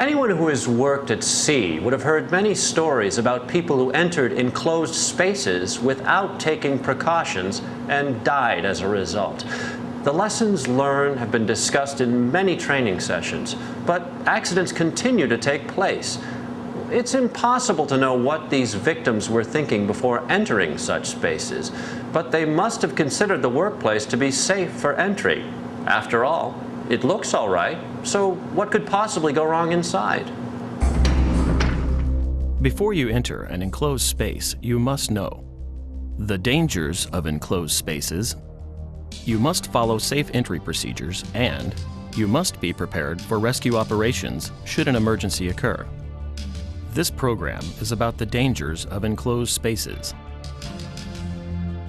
Anyone who has worked at sea would have heard many stories about people who entered enclosed spaces without taking precautions and died as a result. The lessons learned have been discussed in many training sessions, but accidents continue to take place. It's impossible to know what these victims were thinking before entering such spaces, but they must have considered the workplace to be safe for entry. After all, it looks all right, so what could possibly go wrong inside? Before you enter an enclosed space, you must know the dangers of enclosed spaces, you must follow safe entry procedures, and you must be prepared for rescue operations should an emergency occur. This program is about the dangers of enclosed spaces.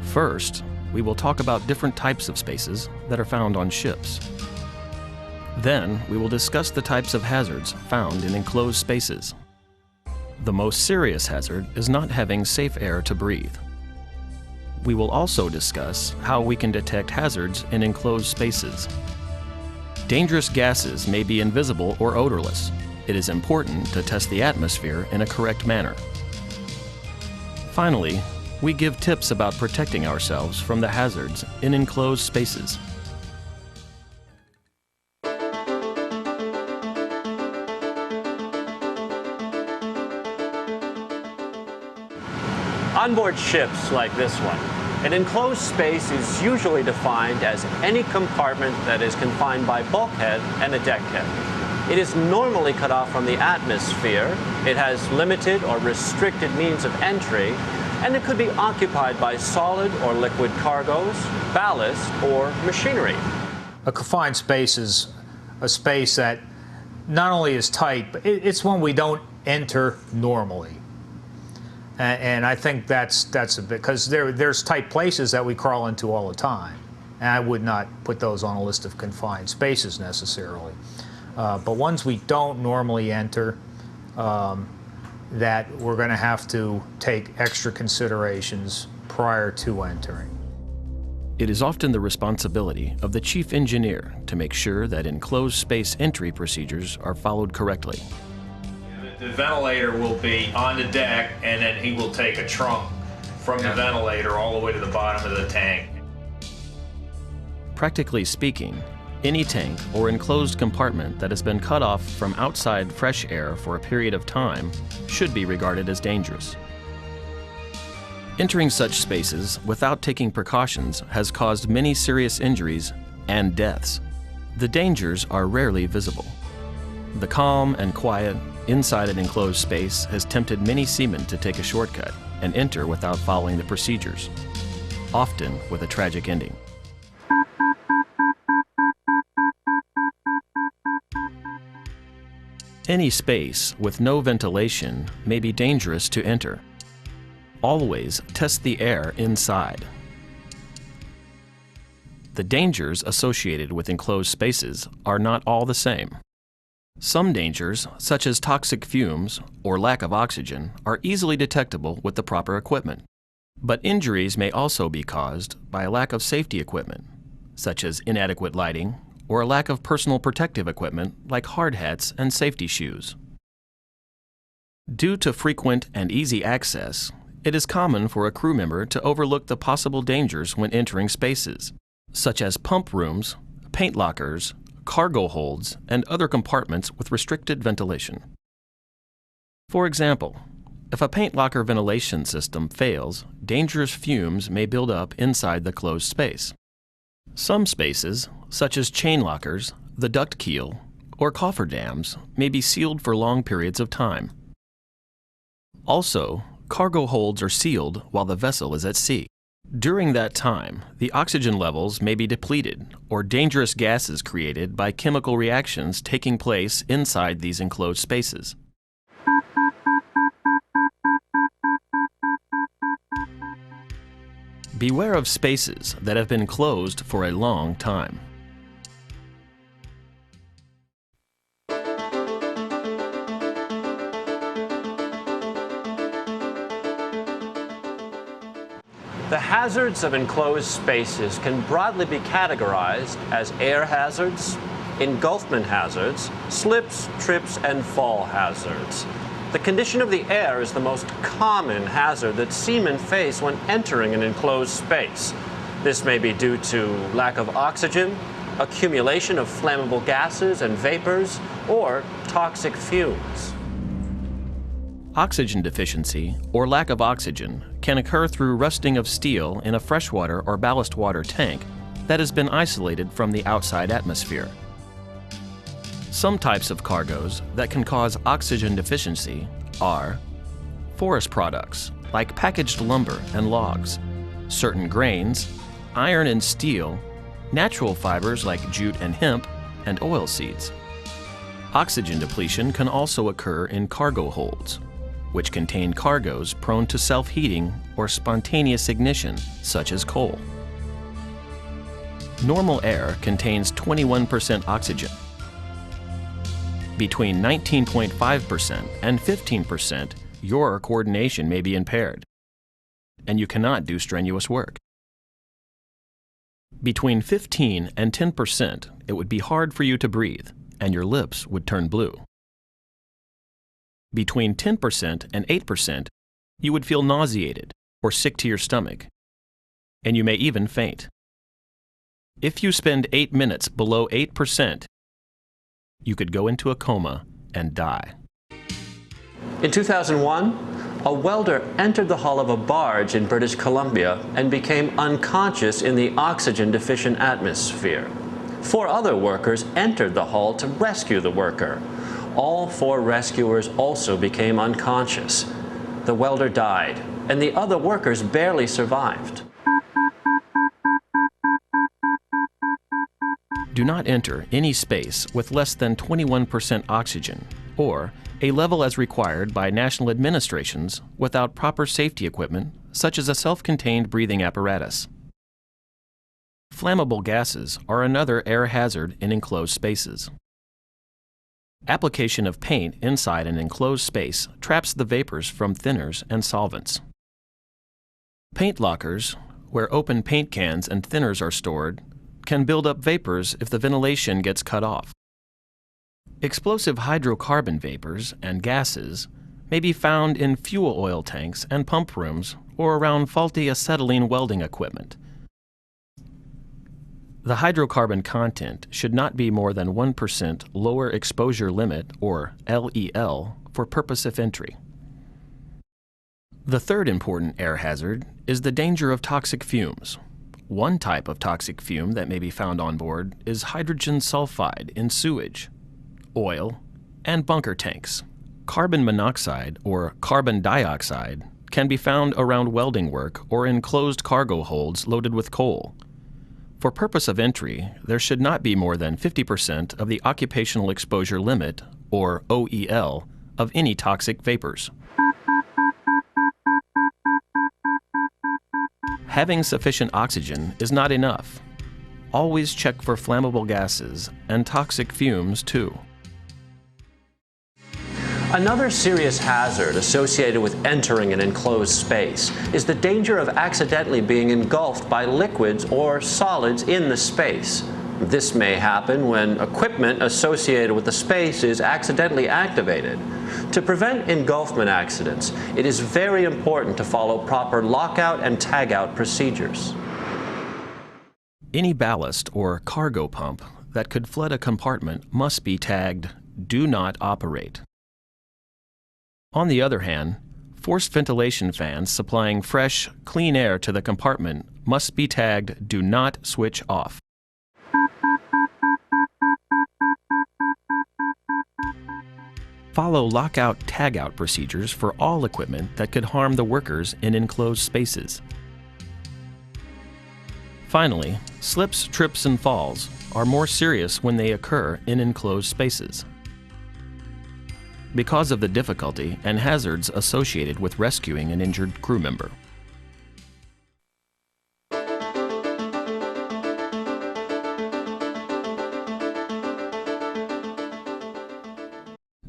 First, we will talk about different types of spaces that are found on ships. Then, we will discuss the types of hazards found in enclosed spaces. The most serious hazard is not having safe air to breathe. We will also discuss how we can detect hazards in enclosed spaces. Dangerous gases may be invisible or odorless. It is important to test the atmosphere in a correct manner. Finally, we give tips about protecting ourselves from the hazards in enclosed spaces. Onboard ships like this one, an enclosed space is usually defined as any compartment that is confined by bulkhead and a deckhead. It is normally cut off from the atmosphere, it has limited or restricted means of entry, and it could be occupied by solid or liquid cargoes, ballast, or machinery. A confined space is a space that not only is tight, but it's one we don't enter normally. And I think that's a bit, because there's tight places that we crawl into all the time. And I would not put those on a list of confined spaces necessarily. But ones we don't normally enter, that we're going to have to take extra considerations prior to entering. It is often the responsibility of the chief engineer to make sure that enclosed space entry procedures are followed correctly. The ventilator will be on the deck, and then he will take a trunk from the ventilator all the way to the bottom of the tank. Practically speaking, any tank or enclosed compartment that has been cut off from outside fresh air for a period of time should be regarded as dangerous. Entering such spaces without taking precautions has caused many serious injuries and deaths. The dangers are rarely visible. The calm and quiet inside an enclosed space has tempted many seamen to take a shortcut and enter without following the procedures, often with a tragic ending. Any space with no ventilation may be dangerous to enter. Always test the air inside. The dangers associated with enclosed spaces are not all the same. Some dangers, such as toxic fumes or lack of oxygen, are easily detectable with the proper equipment. But injuries may also be caused by a lack of safety equipment, such as inadequate lighting or a lack of personal protective equipment like hard hats and safety shoes. Due to frequent and easy access, it is common for a crew member to overlook the possible dangers when entering spaces, such as pump rooms, paint lockers, cargo holds, and other compartments with restricted ventilation. For example, if a paint locker ventilation system fails, dangerous fumes may build up inside the closed space. Some spaces, such as chain lockers, the duct keel, or cofferdams, may be sealed for long periods of time. Also, cargo holds are sealed while the vessel is at sea. During that time, the oxygen levels may be depleted or dangerous gases created by chemical reactions taking place inside these enclosed spaces. Beware of spaces that have been closed for a long time. The hazards of enclosed spaces can broadly be categorized as air hazards, engulfment hazards, slips, trips, and fall hazards. The condition of the air is the most common hazard that seamen face when entering an enclosed space. This may be due to lack of oxygen, accumulation of flammable gases and vapors, or toxic fumes. Oxygen deficiency, or lack of oxygen, can occur through rusting of steel in a freshwater or ballast water tank that has been isolated from the outside atmosphere. Some types of cargoes that can cause oxygen deficiency are forest products, like packaged lumber and logs, certain grains, iron and steel, natural fibers like jute and hemp, and oilseeds. Oxygen depletion can also occur in cargo holds, which contain cargoes prone to self-heating or spontaneous ignition, such as coal. Normal air contains 21% oxygen. Between 19.5% and 15%, your coordination may be impaired, and you cannot do strenuous work. Between 15 and 10%, it would be hard for you to breathe, and your lips would turn blue. Between 10% and 8%, you would feel nauseated or sick to your stomach, and you may even faint. If you spend 8 minutes below 8%, you could go into a coma and die. In 2001, a welder entered the hull of a barge in British Columbia and became unconscious in the oxygen-deficient atmosphere. 4 other workers entered the hull to rescue the worker. All 4 rescuers also became unconscious. The welder died, and the other workers barely survived. Do not enter any space with less than 21% oxygen, or a level as required by national administrations without proper safety equipment, such as a self-contained breathing apparatus. Flammable gases are another air hazard in enclosed spaces. Application of paint inside an enclosed space traps the vapors from thinners and solvents. Paint lockers, where open paint cans and thinners are stored, can build up vapors if the ventilation gets cut off. Explosive hydrocarbon vapors and gases may be found in fuel oil tanks and pump rooms or around faulty acetylene welding equipment. The hydrocarbon content should not be more than 1% lower exposure limit, or LEL, for purpose of entry. The third important air hazard is the danger of toxic fumes. One type of toxic fume that may be found on board is hydrogen sulfide in sewage, oil, and bunker tanks. Carbon monoxide, or carbon dioxide, can be found around welding work or in closed cargo holds loaded with coal. For purpose of entry, there should not be more than 50% of the occupational exposure limit, or OEL, of any toxic vapors. Having sufficient oxygen is not enough. Always check for flammable gases and toxic fumes too. Another serious hazard associated with entering an enclosed space is the danger of accidentally being engulfed by liquids or solids in the space. This may happen when equipment associated with the space is accidentally activated. To prevent engulfment accidents, it is very important to follow proper lockout and tagout procedures. Any ballast or cargo pump that could flood a compartment must be tagged "Do Not Operate." On the other hand, forced ventilation fans supplying fresh, clean air to the compartment must be tagged "Do Not Switch Off." Follow lockout-tagout procedures for all equipment that could harm the workers in enclosed spaces. Finally, slips, trips, and falls are more serious when they occur in enclosed spaces. Because of the difficulty and hazards associated with rescuing an injured crew member.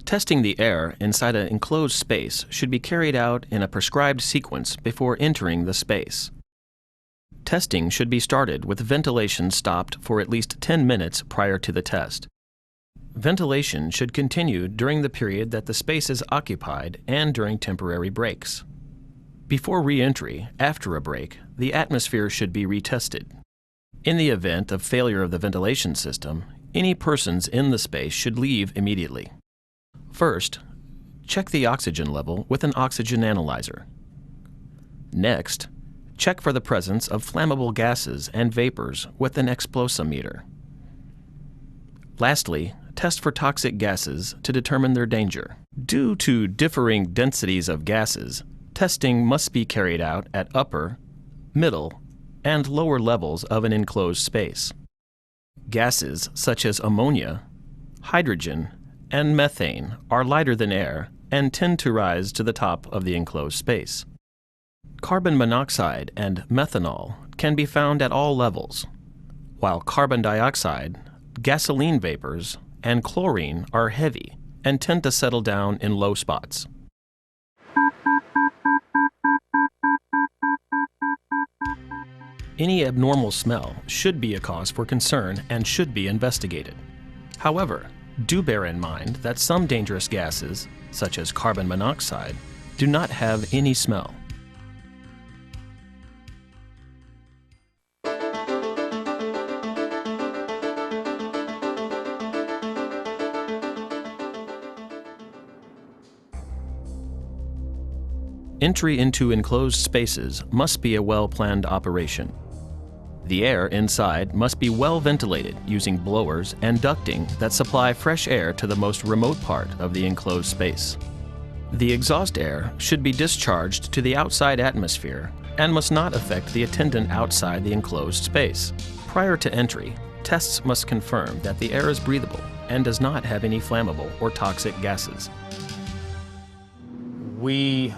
Testing the air inside an enclosed space should be carried out in a prescribed sequence before entering the space. Testing should be started with ventilation stopped for at least 10 minutes prior to the test. ventilation should continue during the period that the space is occupied and during temporary breaks. Before re-entry, after a break, the atmosphere should be retested. In the event of failure of the ventilation system, any persons in the space should leave immediately. First, check the oxygen level with an oxygen analyzer. Next, check for the presence of flammable gases and vapors with an explosimeter. Lastly, test for toxic gases to determine their danger. Due to differing densities of gases, testing must be carried out at upper, middle, and lower levels of an enclosed space. Gases such as ammonia, hydrogen, and methane are lighter than air and tend to rise to the top of the enclosed space. Carbon monoxide and methanol can be found at all levels, while carbon dioxide, gasoline vapors, and chlorine are heavy and tend to settle down in low spots. Any abnormal smell should be a cause for concern and should be investigated. However, do bear in mind that some dangerous gases, such as carbon monoxide, do not have any smell. Entry into enclosed spaces must be a well-planned operation. The air inside must be well ventilated using blowers and ducting that supply fresh air to the most remote part of the enclosed space. The exhaust air should be discharged to the outside atmosphere and must not affect the attendant outside the enclosed space. Prior to entry, tests must confirm that the air is breathable and does not have any flammable or toxic gases. We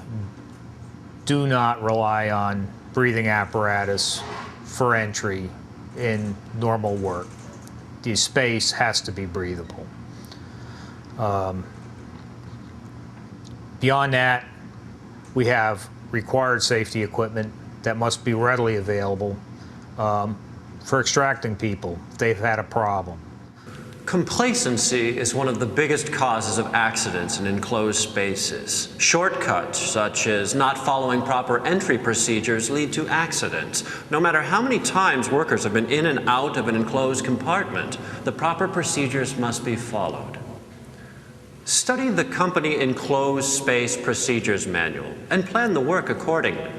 do not rely on breathing apparatus for entry in normal work. The space has to be breathable. Beyond that, we have required safety equipment that must be readily available for extracting people if they've had a problem. Complacency is one of the biggest causes of accidents in enclosed spaces. Shortcuts, such as not following proper entry procedures, lead to accidents. No matter how many times workers have been in and out of an enclosed compartment, the proper procedures must be followed. Study the company Enclosed Space Procedures Manual and plan the work accordingly.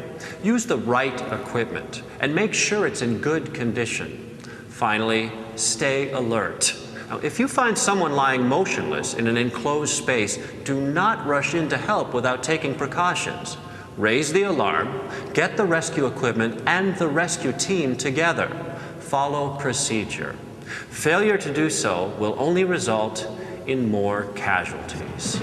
Use the right equipment and make sure it's in good condition. Finally, stay alert. Now, if you find someone lying motionless in an enclosed space, do not rush in to help without taking precautions. Raise the alarm, get the rescue equipment and the rescue team together. Follow procedure. Failure to do so will only result in more casualties.